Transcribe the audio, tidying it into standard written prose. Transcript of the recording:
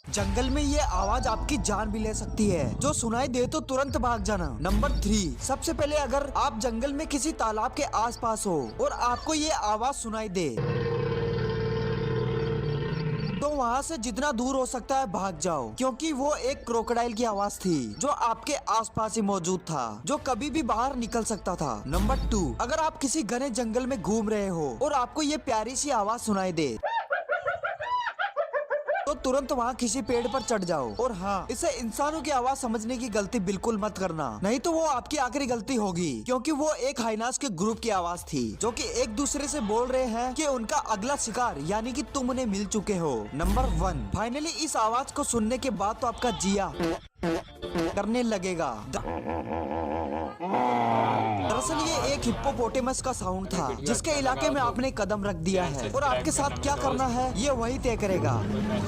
जंगल में ये आवाज आपकी जान भी ले सकती है। जो सुनाई दे तो तुरंत भाग जाना। नंबर 3, सबसे पहले अगर आप जंगल में किसी तालाब के आसपास हो और आपको ये आवाज सुनाई दे तो वहाँ से जितना दूर हो सकता है भाग जाओ, क्योंकि वो एक क्रोकोडाइल की आवाज थी जो आपके आसपास ही मौजूद था, जो कभी भी बाहर निकल सकता था। नंबर 2, अगर आप किसी घने जंगल में घूम रहे हो और आपको ये प्यारी सी आवाज सुनाई दे तो तुरंत वहाँ किसी पेड़ पर चढ़ जाओ। और हाँ, इसे इंसानों की आवाज समझने की गलती बिल्कुल मत करना, नहीं तो वो आपकी आखिरी गलती होगी, क्योंकि वो एक हाइनास के ग्रुप की आवाज थी जो कि एक दूसरे से बोल रहे हैं कि उनका अगला शिकार यानी कि तुम उन्हें मिल चुके हो। नंबर 1, फाइनली इस आवाज को सुनने के बाद तो आपका जिया करने लगेगा। दरअसल ये एक हिप्पोपोटेमस का साउंड था जिसके इलाके में आपने कदम रख दिया है, और आपके साथ क्या करना है ये वही तय करेगा।